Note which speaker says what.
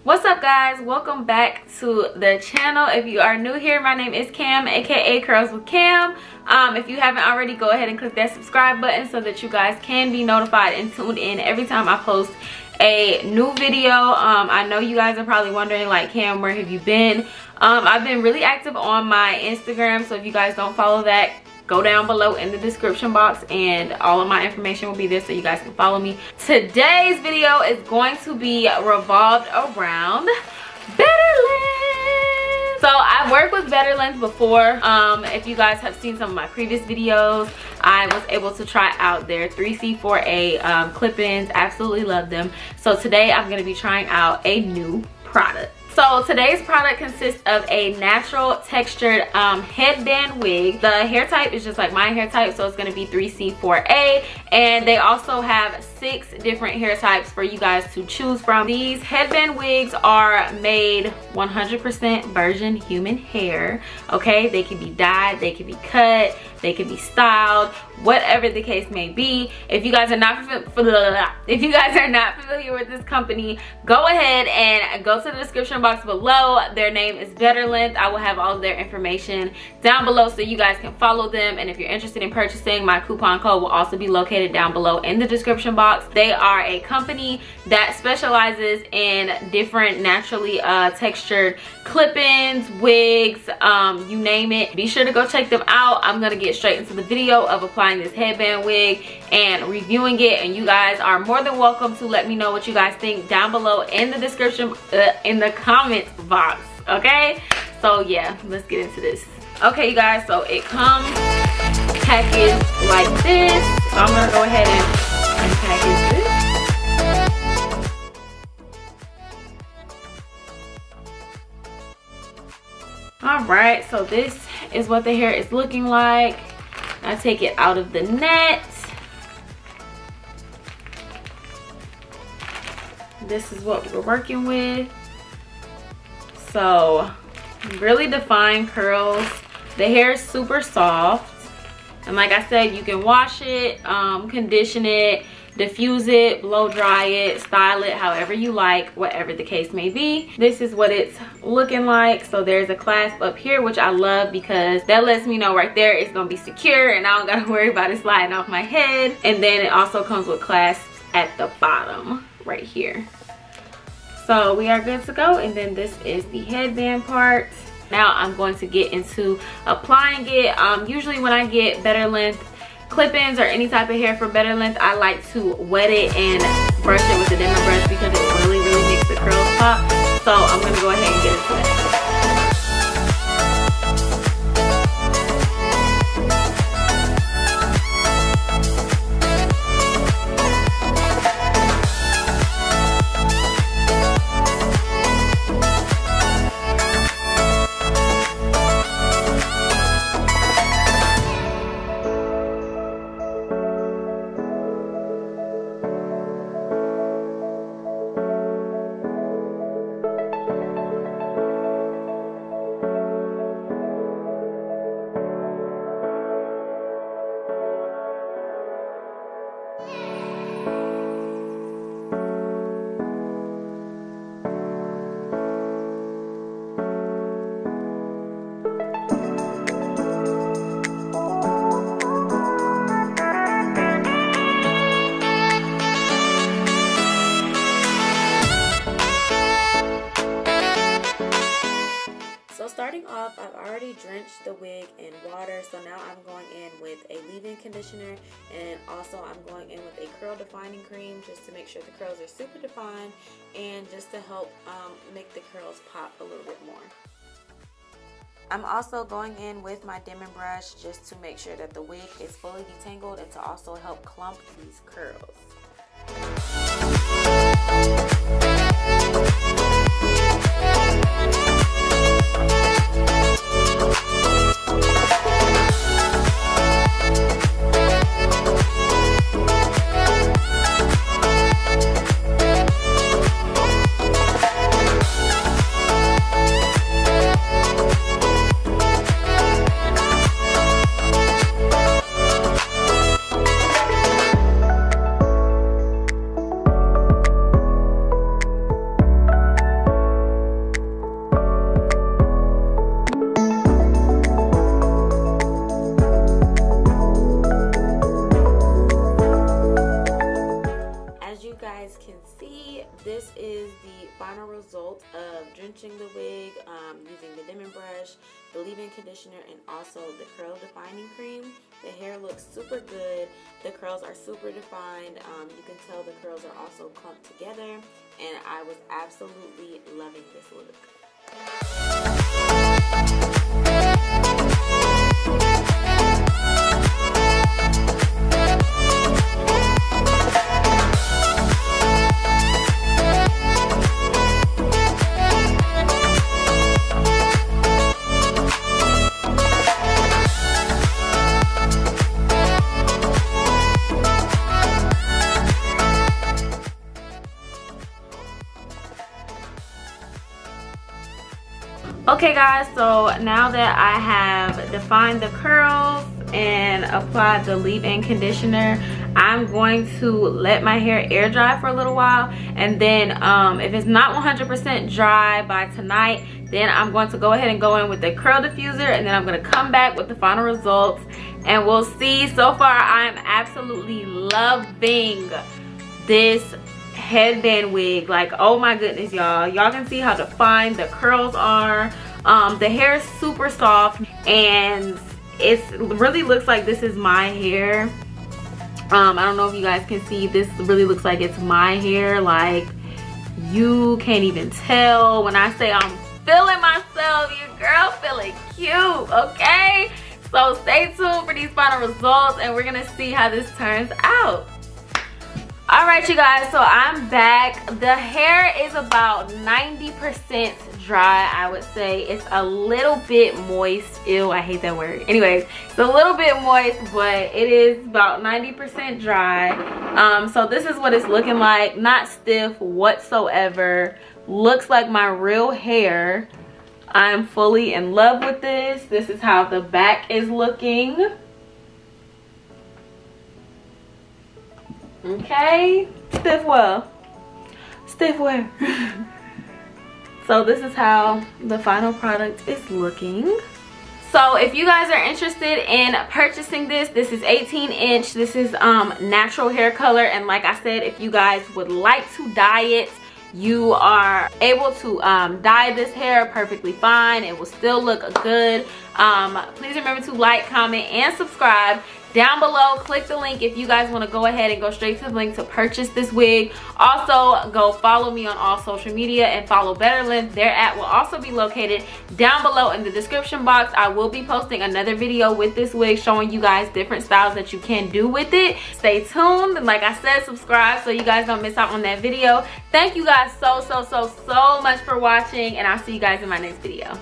Speaker 1: What's up, guys? Welcome back to the channel. If you are new here, my name is Cam, aka Curls with Cam. If you haven't already, go ahead and click that subscribe button so that you guys can be notified and tuned in every time I post a new video. I know you guys are probably wondering, like, Cam, where have you been? I've been really active on my Instagram, so if you guys don't follow that, go down below in the description box and all of my information will be there so you guys can follow me. Today's video is going to be revolved around Betterlength. So I've worked with Betterlength before. If you guys have seen some of my previous videos, I was able to try out their 3C4A clip-ins. Absolutely love them. So today I'm going to be trying out a new product. So today's product consists of a natural textured headband wig. The hair type is just like my hair type, so it's going to be 3C4A, and they also have 6 different hair types for you guys to choose from. These headband wigs are made 100% virgin human hair. Okay, they can be dyed, they can be cut, they can be styled, whatever the case may be. If you guys are not familiar with this company, go ahead and go to the description box below. Their name is Betterlength. I will have all of their information down below so you guys can follow them, and if you're interested in purchasing, my coupon code will also be located down below in the description box. They are a company that specializes in different naturally textured clip-ins, wigs, you name it. Be sure to go check them out. I'm gonna get straight into the video of applying this headband wig and reviewing it, and you guys are more than welcome to let me know what you guys think down below in the description, in the comments box. Okay, so yeah, let's get into this. Okay, you guys, so it comes packaged like this, so I'm gonna go ahead and unpackage this. All right, so this is what the hair is looking like. I take it out of the net. This is what we're working with. So really defined curls. The hair is super soft, and like I said, you can wash it, condition it, diffuse it, blow dry it, style it however you like, whatever the case may be. This is what it's looking like. So there's a clasp up here, which I love because that lets me know right there it's gonna be secure and I don't gotta worry about it sliding off my head. And then it also comes with clasps at the bottom right here. So we are good to go. And then this is the headband part. Now I'm going to get into applying it. Usually when I get Betterlength clip-ins or any type of hair from Betterlength, I like to wet it and brush it with a dimmer brush because it really makes the curls pop. So I'm gonna go ahead and get into that. Starting off, I've already drenched the wig in water, so now I'm going in with a leave-in conditioner, and also I'm going in with a curl defining cream just to make sure the curls are super defined and just to help make the curls pop a little bit more. I'm also going in with my dimming brush just to make sure that the wig is fully detangled and to also help clump these curls. final result of drenching the wig, using the Demon brush, the leave-in conditioner, and also the curl defining cream. The hair looks super good. The curls are super defined. You can tell the curls are also clumped together, and I was absolutely loving this look. Okay guys, so now that I have defined the curls and applied the leave-in conditioner, I'm going to let my hair air dry for a little while, and then if it's not 100% dry by tonight, then I'm going to go ahead and go in with the curl diffuser, and then I'm going to come back with the final results and we'll see. So far I'm absolutely loving this headband wig. Like, oh my goodness, y'all can see how defined the curls are. The hair is super soft, and it really looks like this is my hair. I don't know if you guys can see, this really looks like it's my hair. Like, you can't even tell when I say I'm feeling myself. Your girl feeling cute, okay? So stay tuned for these final results, and we're gonna see how this turns out. All right, you guys, so I'm back. The hair is about 90% dry, I would say. It's a little bit moist. Ew, I hate that word. Anyways, it's a little bit moist, but it is about 90% dry. So this is what it's looking like. Not stiff whatsoever. Looks like my real hair. I'm fully in love with this. This is how the back is looking. Okay, stiff wear. So this is how the final product is looking. So if you guys are interested in purchasing this is 18-inch. This is natural hair color, and like I said, if you guys would like to dye it, you are able to dye this hair perfectly fine. It will still look good. Please remember to like, comment, and subscribe. Down below, click the link if you guys want to go ahead and go straight to the link to purchase this wig. Also, go follow me on all social media and follow Betterlength. Their at will also be located down below in the description box. I will be posting another video with this wig showing you guys different styles that you can do with it. Stay tuned. Like I said, subscribe so you guys don't miss out on that video. Thank you guys so much for watching, and I'll see you guys in my next video.